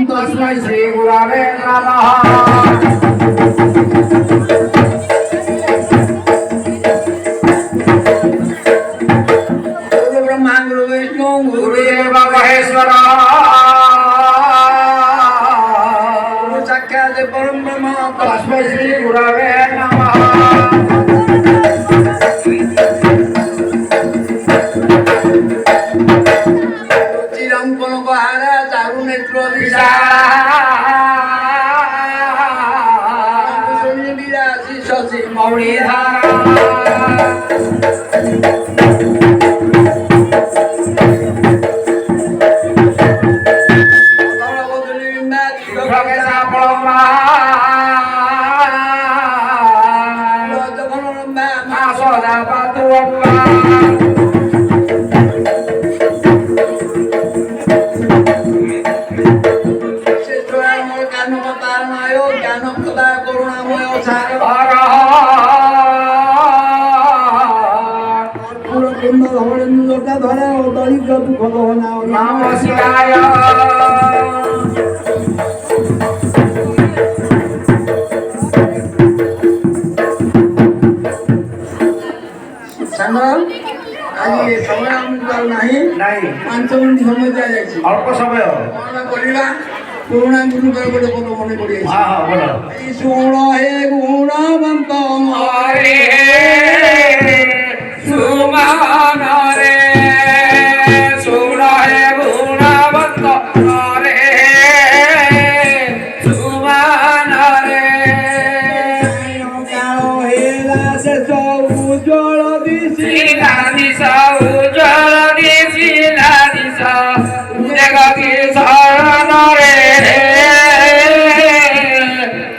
तस्मै श्री गुरवे नमः। गुरु ब्रह्मा गुरु विष्णु गुरुदेव महेश्वरा। गुरु साक्षात् परम ब्रह्म तस्मै श्री गुरवे नमः। अल्प समय पुराणा गुरु गोटे पद मन पड़ी शुण हे गुणवंत मारे सुमान रे शुण हे गुणवंत मारे सुमान रे हेला से उज्जवल दिशिला दिशा उज्जवल दिशिला दिशा जगति शरण रे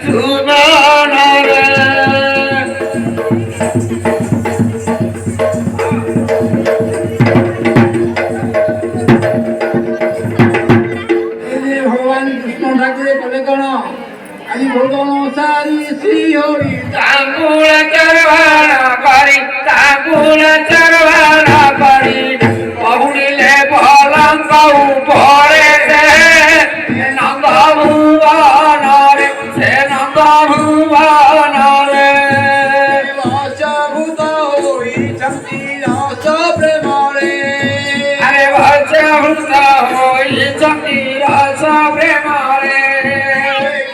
सुमान रे भगवान कृष्ण ठाकुर कले कौन आज भगवान सारी श्री हरि तांबूल चरवाण करी बहुड़िले पलंग उपरे से नंद भुवन रे से नंद भुवन रे वशभूत होइछन्ति रस प्रेम रे अरे वशभूत होइछन्ति रस प्रेम रे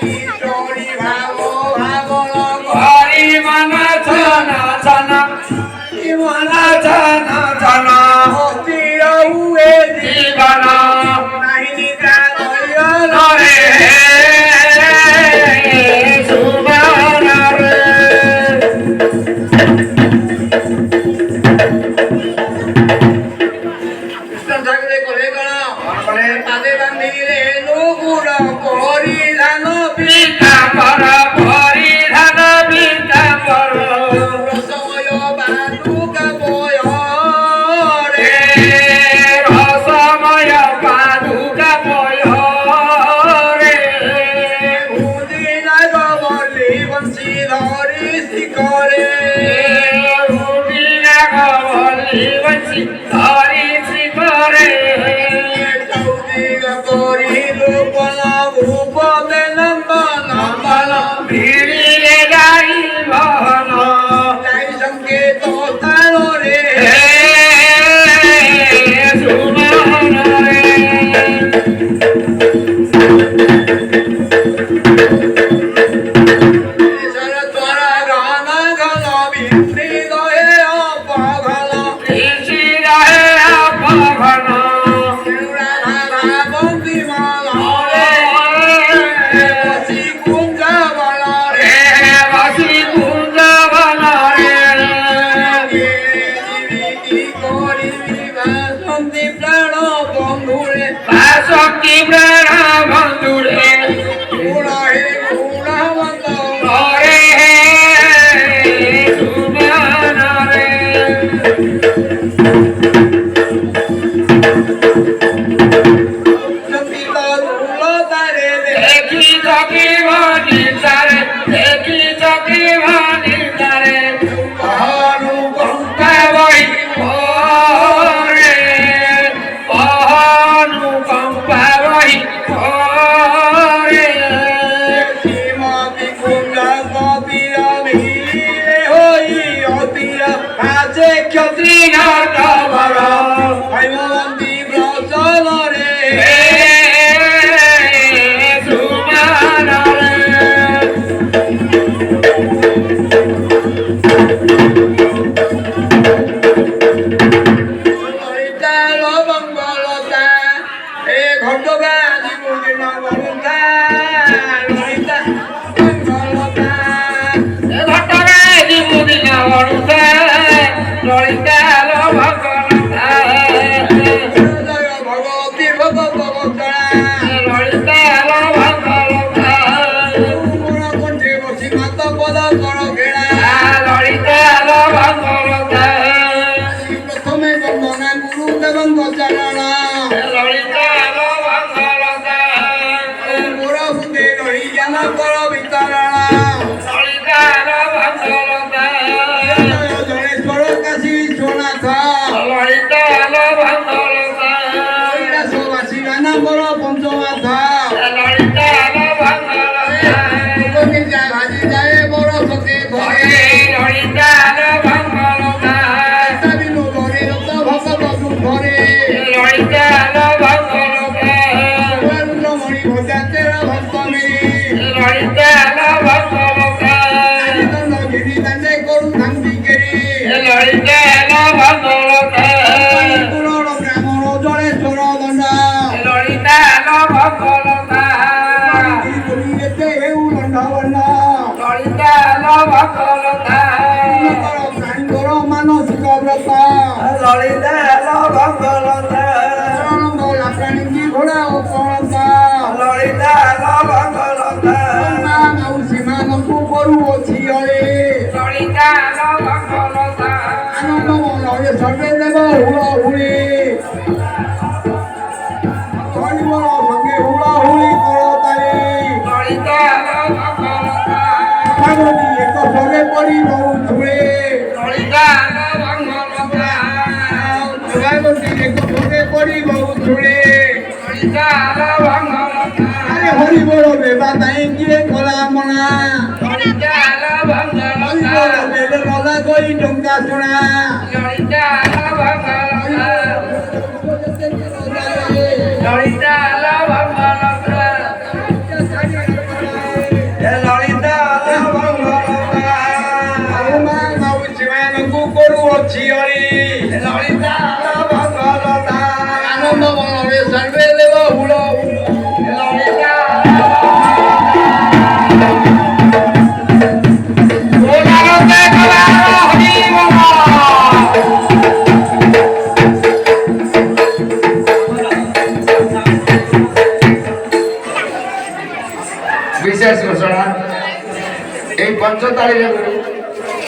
किशोरी भाव भावल हरि मन छन छन मन छन छन ହୁଏ ଜୀବନ ନାହିଁ ନିଦ୍ରା ନୟନରେ ସୁବନରେ କୃଷ୍ଣ ଠାକୁରେ କଲେ କଣ ପାଦେ ବାନ୍ଧିଲେ ନୁଗୁର ପରିଧାନ ପିତାମ୍ବର ପରିଧାନ ପିତାମ୍ବର ରସମୟ ବାଲୁକା ବୟରେ ରସମୟ ବାଲୁକା ବୟରେ ଉଦିନା ଗବଲି ବଂଶୀ ଧରି ଶିଖରେ ଉଦିନା ଗବଲି ବଂଶୀ ଧରି ଶିଖରେ କରିଲୁ ପଲ ଭୂପଦେ ନନ୍ଦନ ଭିଡ଼ିଲେ ଯାଇ ବହନ ଯାଇ ସଂକେତ ସ୍ଥାନରେ ସୁମନରେ ତ୍ୱରା ଘନ ଘନ ବିନ୍ଧି ରହେ ଅପଘନ ବିନ୍ଧି ରହେ ଅପଘନ শক্তি প্রাণ বন্ধুরে গুণাহে গুণবন্ত রে সুবনরে জপিত দুলতারে দেখি চকি ভানি তারে দেখি চকি ভানি তারে অহনু গঙ্গা বই পরে অহনু গঙ্গা বই পরে শ্রীমতী কুঞ্জা কবিরা ভিড়ে হই অতিরা আছে ক্ষত্রি নটবর হৈমবন্তী ব্রজলরে সুবনরে ললিতা লবঙ্গলতা এ ঘটগা জীবন বলতা ললিতা লবঙ্গলতা এ ঘটগা জীবন বলতা ললিতা লবঙ্গলতা জয় ভগবতী ভগবতী ললিতা লবঙ্গলতা মোর কণ্ঠে বসি মাত পদ কর ঘেরা ললিতা লবঙ্গলতা প্রথমে বন্দনা গুরুদেবଙ୍କ চরণ ললিতা লবঙ্গলতা মোর হৃদে রহি জ্ঞান কর বিতରଣ ললিতা লবঙ্গলতা জনেশ্বর কাশী বিশ্বনাথ ললিতা লবঙ্গলতা কৈলাসবাসী গান কর পঞ্চমাথ ললিতা লবঙ্গলতা নির্জা ভাজি যায় বড় সতে ধরে ললিতা লবঙ্গলতা বিনু ধরে রত ভগত দুঃখরে ললিতা লবঙ্গলতা মণি ভজা তেরা ভক্তমে ললিতা লবঙ্গলতা গিরি দান্ডে করু ধান্দি গেরি ললিতা লবঙ্গলতা পুরণ ব্রাহ্মণ জড়ে চোর দণ্ড ললিতা লবঙ্গলতা গুলিতে হেউ দণ্ড বর্ণ ললিতা লবঙ্গলতা প্রাণ কর মানসিক ব্রত ললিতা লবঙ্গলতা বলা প্রাণী ঘোড়া ও পড়তা ললিতা লবঙ্গলতা মাউসী ମାନଙ୍କୁ କରୁଅଛି ଅଳେ ଲଳିତା ଲବଙ୍ଗଲତା ଆନନ୍ଦ ମନରେ ସର୍ବେ ଦେବ ହୁଳହୁଳି ହରିବର ସଙ୍ଗେ ହୁଳହୁଳି କରତାଳି ଲଳିତା ଲବଙ୍ଗଲତା ଭାଗବତୀ ଏକ ସଙ୍ଗେ ପଡ଼ି ରହୁଥୁଳେ ଲଳିତା ଲବଙ୍ଗଲତା ଭାଗବତୀ ଏକ ସଙ୍ଗେ ପଡ଼ି ରହୁଥୁଳେ ଲଳିତା ଲବଙ୍ଗଲତା ଆରେ ହରିବର ବେବା ତାଇଁ କିଏ କଲା ମନା ଲଳିତା ଲବଙ୍ଗଲତା ବେଲେ ରଲା ଗଇ ଟଙ୍କା ଶୁଣା ଲଳିତା ଲବଙ୍ଗଲତା ଲଳିତା ଲବଙ୍ଗଲତା ଲଳିତା ଲବଙ୍ଗଲତା ମାଉସୀ ମାନଙ୍କୁ କରୁଅଛି ଅଳି ଲଳିତା ଲବଙ୍ଗଲତା विशेष घोषणा এই 45